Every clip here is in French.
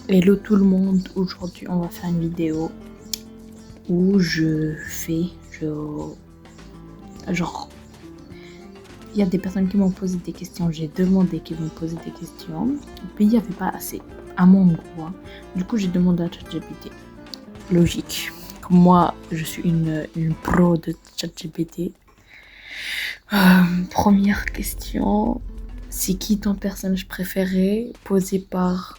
Hello tout le monde, aujourd'hui on va faire une vidéo où genre, il y a des personnes qui m'ont posé des questions, j'ai demandé qu'ils m'ont posé des questions, puis il n'y avait pas assez, à mon goût, hein. Du coup j'ai demandé à ChatGPT, logique, comme moi je suis une pro de ChatGPT. Première question, c'est qui ton personnage préféré, posé par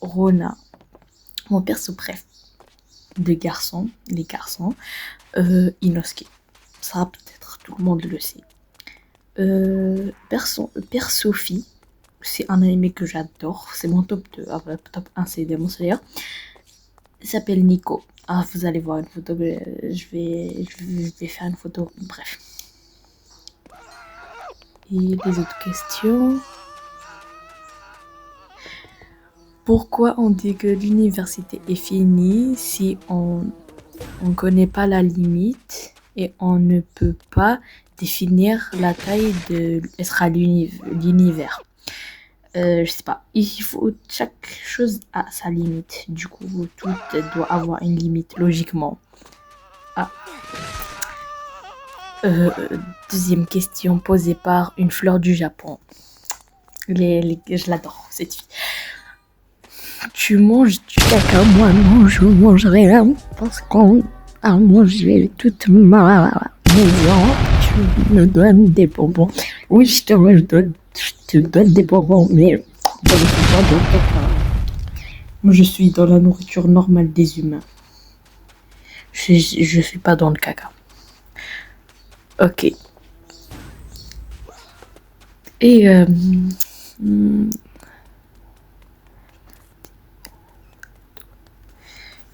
Rona. Mon perso préf de garçon, les garçons, Inosuke. Ça peut-être tout le monde le sait. Perso fille, c'est un anime que j'adore, c'est mon top 2, top 1 c'est Demon Slayer. Il s'appelle Nico. Ah, vous allez voir une photo, je vais faire une photo, bref. Et les autres questions. Pourquoi on dit que l'université est finie si on ne connaît pas la limite et on ne peut pas définir la taille de l'univers? Je sais pas, chaque chose a sa limite, du coup tout doit avoir une limite logiquement. Deuxième question posée par une fleur du Japon. Je l'adore cette fille. Tu manges du caca, moi non, je mange rien parce qu'on a mangé toute ma maison. Tu me donnes des bonbons. Oui, je te donne des bonbons, mais je suis pas dans le caca. Moi, je suis dans la nourriture normale des humains. Je suis pas dans le caca. Ok. Et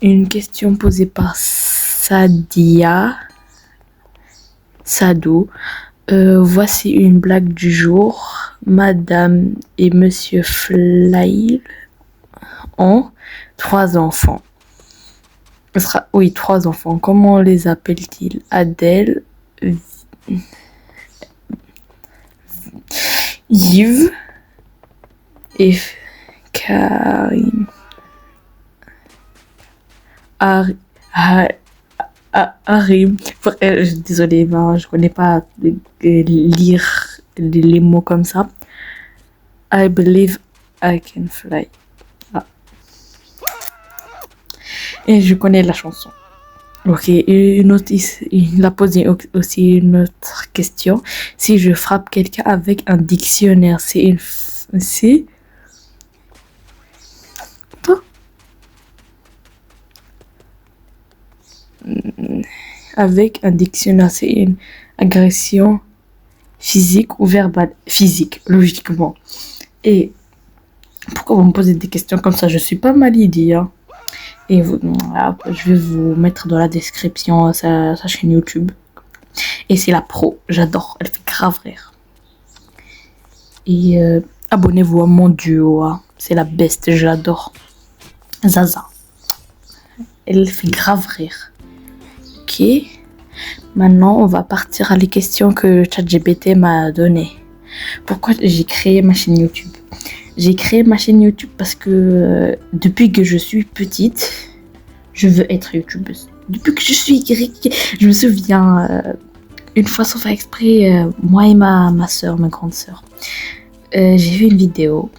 une question posée par Sadou. Voici une blague du jour. Madame et Monsieur Flail ont 3 enfants. Oui, 3 enfants. Comment les appelle-t-il? Adèle, Yves et Karim. Harim. Désolée, je connais pas lire les mots comme ça. I believe I can fly. Ah. Et je connais la chanson. Ok, il a posé aussi une autre question. Si je frappe quelqu'un avec un dictionnaire, avec un dictionnaire, c'est une agression physique ou verbale? Physique, logiquement. Et pourquoi vous me posez des questions comme ça? Je suis pas Malidi, hein. Et je vais vous mettre dans la description sa chaîne YouTube. Et c'est la pro, j'adore, elle fait grave rire. Et abonnez-vous à mon duo, hein. C'est la best, j'adore. Zaza. Elle fait grave rire. Ok. Maintenant, on va partir à les questions que ChatGPT m'a données. Pourquoi j'ai créé ma chaîne YouTube? J'ai créé ma chaîne YouTube parce que depuis que je suis petite, je veux être youtubeuse. Depuis que je suis je me souviens, une fois sans faire exprès, moi et ma grande sœur, j'ai vu une vidéo.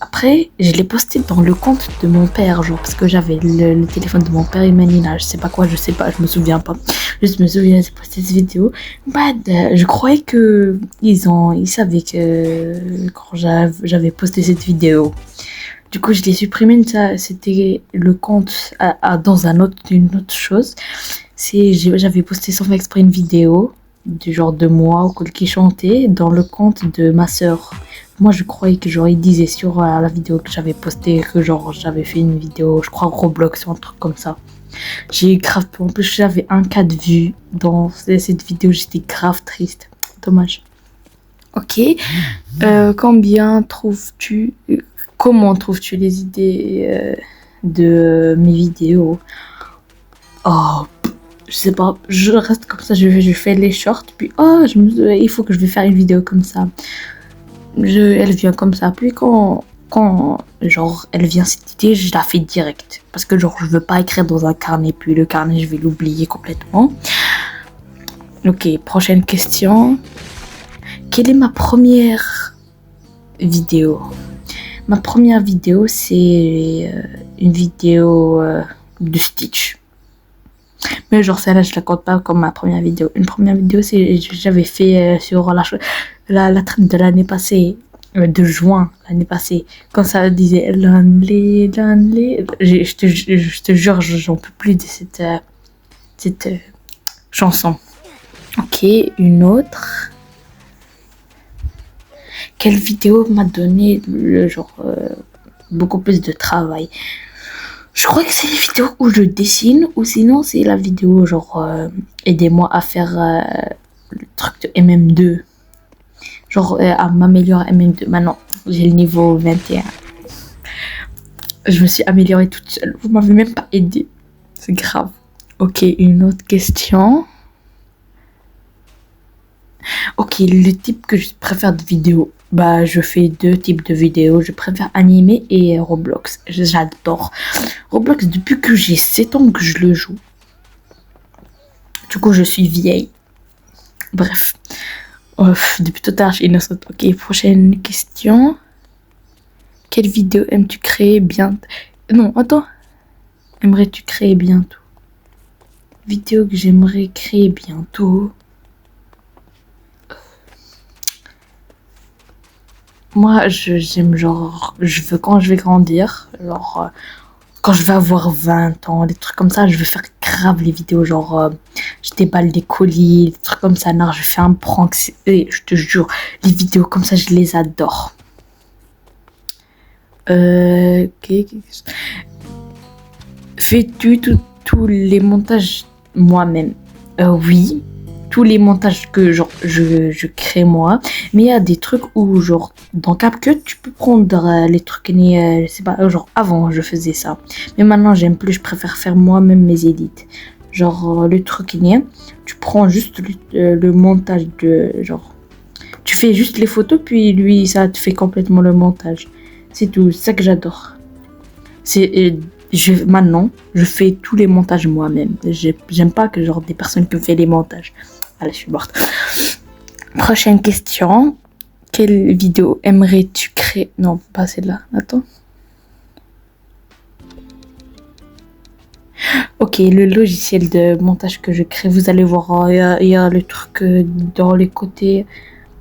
Après, je l'ai postée dans le compte de mon père, genre parce que j'avais le téléphone de mon père et Manina, je sais pas quoi, je me souviens pas. Juste me souviens, j'ai posté cette vidéo. Je croyais que ils savaient que quand j'avais posté cette vidéo. Du coup, je l'ai supprimé. Ça, c'était le compte dans une autre chose. J'avais posté sans faire exprès une vidéo du genre de moi qui chantait dans le compte de ma sœur. Moi, je croyais que genre il disait sur la vidéo que j'avais postée que genre j'avais fait une vidéo, je crois Roblox ou un truc comme ça. J'ai grave, en plus j'avais 1K de vues dans cette vidéo, j'étais grave triste. Dommage. Ok. Comment trouves-tu les idées de mes vidéos? Oh, je sais pas, je reste comme ça, je fais les shorts, puis il faut que je vais faire une vidéo comme ça. Elle vient comme ça. Puis quand quand genre elle vient cette idée, je la fais direct. Parce que genre je veux pas écrire dans un carnet, puis le carnet je vais l'oublier complètement. Ok, prochaine question. Quelle est ma première vidéo? Ma première vidéo, c'est une vidéo de Stitch. Mais genre celle-là, je la compte pas comme ma première vidéo. Une première vidéo, c'est j'avais fait sur la traite de l'année passée, de juin l'année passée, quand ça disait Lonely, Lonely. Je te jure, j'en peux plus de cette chanson. Ok, une autre. Quelle vidéo m'a donné beaucoup plus de travail? Je crois que c'est les vidéos où je dessine, ou sinon c'est la vidéo genre aidez-moi à faire le truc de MM2. Genre à m'améliorer MM2. Maintenant, j'ai le niveau 21. Je me suis améliorée toute seule. Vous m'avez même pas aidé. C'est grave. Ok, une autre question. Ok, le type que je préfère de vidéo. Bah, je fais 2 types de vidéos. Je préfère animé et Roblox. J'adore Roblox depuis que j'ai 7 ans que je le joue. Du coup, je suis vieille. Bref. Depuis tout à l'heure, je suis innocente. Ok, prochaine question. Quelle vidéo aimes-tu créer bientôt? Non, attends. Aimerais-tu créer bientôt? Vidéo que j'aimerais créer bientôt. Moi, j'aime genre, je veux quand je vais grandir, genre, quand je vais avoir 20 ans, des trucs comme ça, je vais faire grave les vidéos, genre, je déballe des colis, des trucs comme ça, non, je fais un prank, et je te jure, les vidéos comme ça, je les adore. Ok. Fais-tu tous les montages moi-même? Oui. Tous les montages que genre je crée moi, mais il y a des trucs où genre dans CapCut tu peux prendre les trucs je sais pas, genre avant je faisais ça, mais maintenant j'aime plus, je préfère faire moi-même mes edits. Genre le truc tu prends juste le montage de genre tu fais juste les photos puis lui ça te fait complètement le montage. C'est tout, c'est ça que j'adore. Maintenant je fais tous les montages moi-même. J'aime pas que genre des personnes qui me font les montages. Allez, je suis morte. Prochaine question. Quelle vidéo aimerais-tu créer? Non, pas celle-là. Attends. Ok, le logiciel de montage que je crée, vous allez voir, il y a le truc dans les côtés.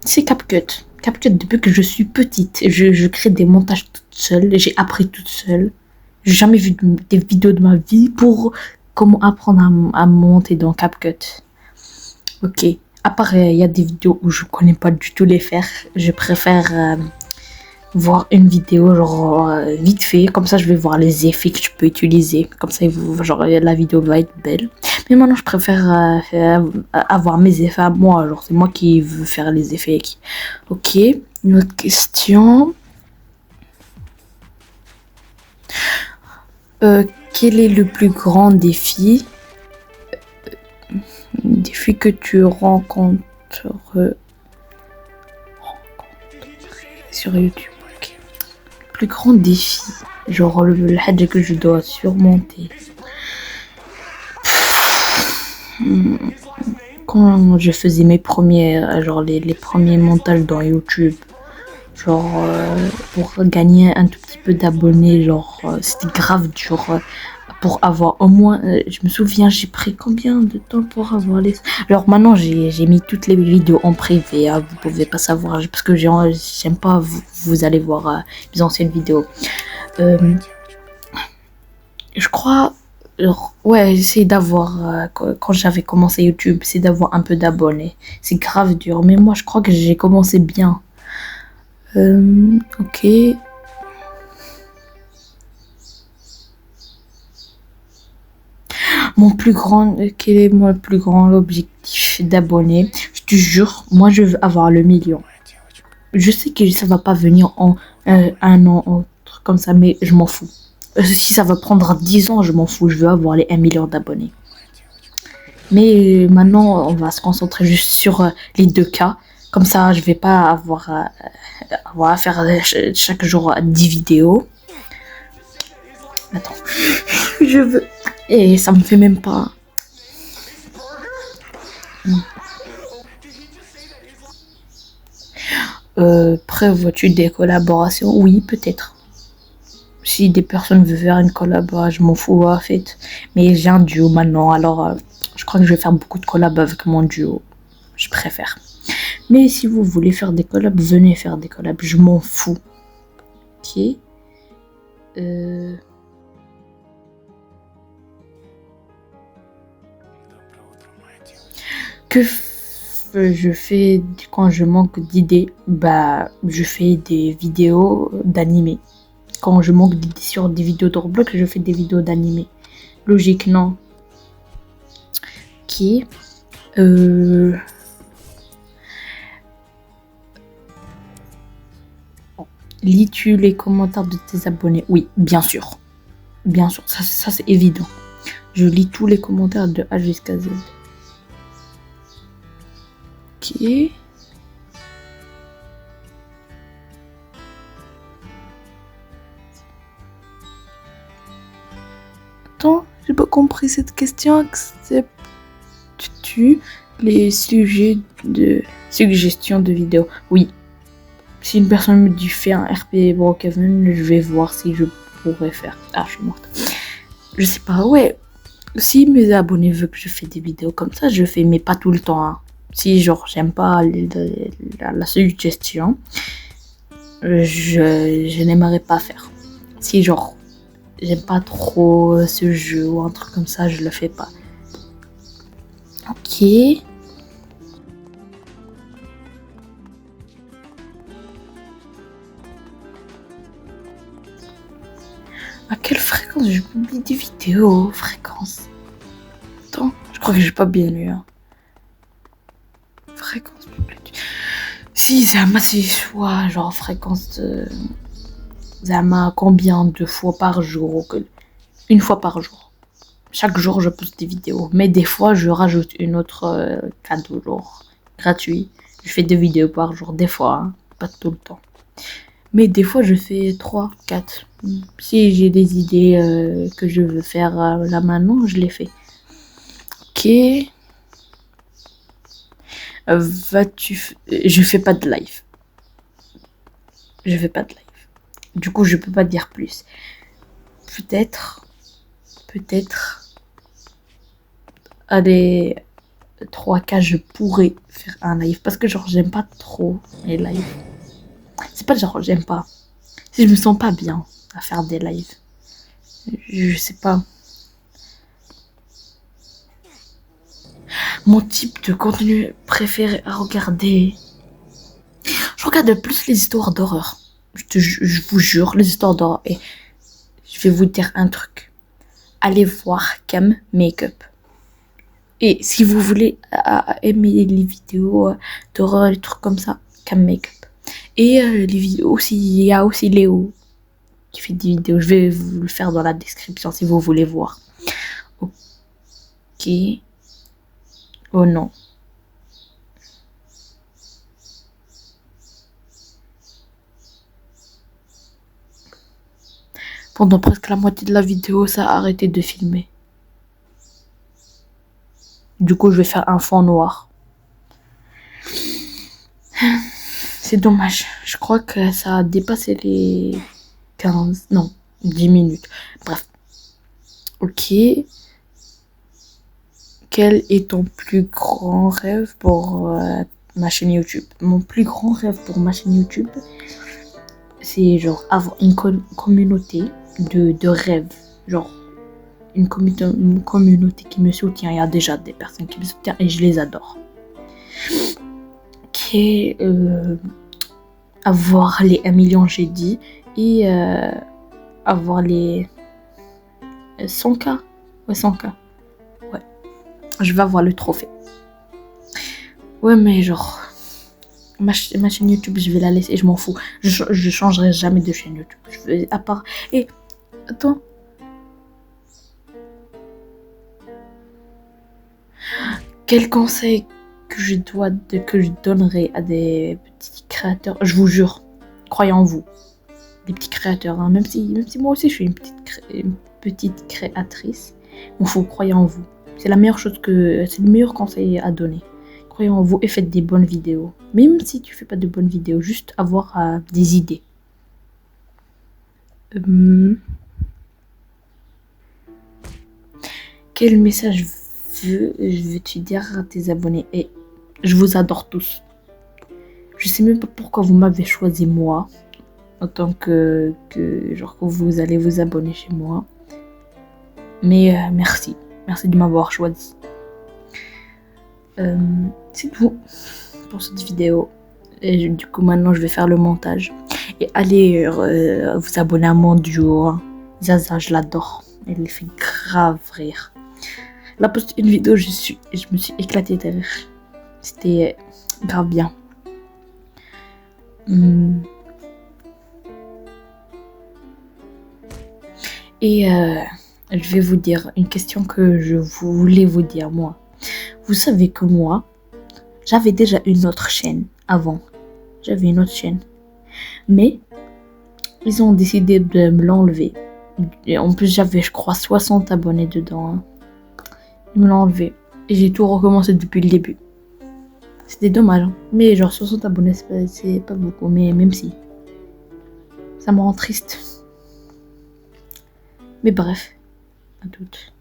C'est CapCut. CapCut, depuis que je suis petite, je crée des montages toute seule. J'ai appris toute seule. J'ai jamais vu des vidéos de ma vie pour comment apprendre à monter dans CapCut. Ok, à part il y a des vidéos où je connais pas du tout les faire, je préfère voir une vidéo genre vite fait, comme ça je vais voir les effets que je peux utiliser, comme ça genre la vidéo va être belle. Mais maintenant je préfère avoir mes effets à moi, genre c'est moi qui veux faire les effets. Ok, une autre question. Quel est le plus grand défi que tu rencontres sur YouTube? Okay. Le plus grand défi, genre le hadj que je dois surmonter. Quand je faisais mes premiers, genre les premiers montages dans YouTube, genre pour gagner un tout petit peu d'abonnés, genre c'était grave dur. Pour avoir au moins, je me souviens, j'ai pris combien de temps pour avoir les... Alors maintenant, j'ai mis toutes les vidéos en privé, hein, vous pouvez pas savoir, parce que j'aime pas, vous allez voir mes anciennes vidéos. Je crois, genre, ouais, j'essaie d'avoir, quand j'avais commencé YouTube, c'est d'avoir un peu d'abonnés. C'est grave dur, mais moi, je crois que j'ai commencé bien. Ok. Quel est mon plus grand objectif d'abonnés? Je te jure, moi je veux avoir le million. Je sais que ça va pas venir en un an, un truc comme ça, mais je m'en fous. Si ça va prendre 10 ans, je m'en fous, je veux avoir les 1 million d'abonnés. Mais maintenant, on va se concentrer juste sur les 2K. Comme ça, je vais pas avoir à faire chaque jour 10 vidéos. Attends, je veux... Et ça me fait même pas... Prévois-tu des collaborations? Oui, peut-être. Si des personnes veulent faire une collaboration, je m'en fous en fait. Mais j'ai un duo maintenant, alors je crois que je vais faire beaucoup de collabs avec mon duo. Je préfère. Mais si vous voulez faire des collabs, venez faire des collabs, je m'en fous. Ok. Je fais quand je manque d'idées? Bah, je fais des vidéos d'animé. Quand je manque d'idées sur des vidéos de Roblox, je fais des vidéos d'animé. Logique, non? Ok. Lis-tu les commentaires de tes abonnés? Oui, bien sûr. Bien sûr, ça c'est évident. Je lis tous les commentaires de A jusqu'à Z. Ok. Attends, j'ai pas compris cette question. Acceptes-tu les sujets de suggestions de vidéos? Oui. Si une personne me dit fais un RP Brookhaven, je vais voir si je pourrais faire. Ah, je suis morte. Je sais pas, ouais. Si mes abonnés veulent que je fais des vidéos comme ça, je fais, mais pas tout le temps. Hein. Si genre j'aime pas la suggestion, je n'aimerais pas faire. Si genre j'aime pas trop ce jeu ou un truc comme ça, je le fais pas. Ok. À quelle fréquence je publie des vidéos? Fréquence. Attends, je crois que j'ai pas bien lu. Hein. Fréquence publique. Si, Zama, c'est soit genre fréquence de... Zama, combien de fois par jour? Une fois par jour. Chaque jour, je poste des vidéos. Mais des fois, je rajoute une autre cadeau, genre gratuit. Je fais 2 vidéos par jour, des fois, hein, pas tout le temps. Mais des fois, je fais 3, 4. Si j'ai des idées que je veux faire là maintenant, je les fais. Ok. Je fais pas de live. Je fais pas de live. Du coup, je peux pas dire plus. Peut-être. Allez, 3 cas, je pourrais faire un live. Parce que genre, j'aime pas trop les lives. C'est pas genre, j'aime pas. Si je me sens pas bien à faire des lives. Je sais pas. Mon type de contenu préféré à regarder. Je regarde plus les histoires d'horreur. Je vous jure, les histoires d'horreur. Et je vais vous dire un truc. Allez voir Cam Makeup. Et si vous voulez aimer les vidéos d'horreur, les trucs comme ça, Cam Makeup. Et les vidéos aussi, il y a aussi Léo qui fait des vidéos. Je vais vous le faire dans la description si vous voulez voir. Ok. Oh non. Pendant presque la moitié de la vidéo, ça a arrêté de filmer. Du coup, je vais faire un fond noir. C'est dommage. Je crois que ça a dépassé les 15... Non, 10 minutes. Bref. Ok. Quel est ton plus grand rêve pour ma chaîne YouTube? Mon plus grand rêve pour ma chaîne YouTube, c'est genre avoir une communauté de rêves. Genre une communauté qui me soutient. Il y a déjà des personnes qui me soutiennent et je les adore. Ok. Avoir les 1 million, j'ai dit. Et avoir les 100K. Ouais, 100K. Ouais. Je vais avoir le trophée. Ouais, mais genre... Ma chaîne YouTube, je vais la laisser, je m'en fous. Je changerai jamais de chaîne YouTube. Je vais, à part... Et... Attends. Quel conseil que je donnerai à des petits créateurs, je vous jure, croyez en vous, des petits créateurs, hein, même si moi aussi je suis une petite créatrice, il faut croire en vous. C'est le meilleur conseil à donner. Croyez en vous et faites des bonnes vidéos. Même si tu fais pas de bonnes vidéos, juste avoir des idées. Quel message veux-tu dire à tes abonnés? Et je vous adore tous. Je sais même pas pourquoi vous m'avez choisi moi, en tant que vous allez vous abonner chez moi. Mais merci de m'avoir choisi. C'est tout pour cette vidéo. Et du coup, maintenant, je vais faire le montage. Et allez vous abonner à mon duo. Hein. Zaza, je l'adore. Elle fait grave rire. Elle a posté une vidéo, je me suis éclatée de rire. C'était grave bien. Et je vais vous dire une question que je voulais vous dire, moi. Vous savez que moi, j'avais déjà une autre chaîne avant. J'avais une autre chaîne. Mais ils ont décidé de me l'enlever. Et en plus, j'avais, je crois, 60 abonnés dedans. Hein. Ils me l'ont enlevé. Et j'ai tout recommencé depuis le début. C'était dommage. Hein. Mais genre 60 abonnés, c'est pas beaucoup. Mais même si. Ça me rend triste. Mais bref. À toutes.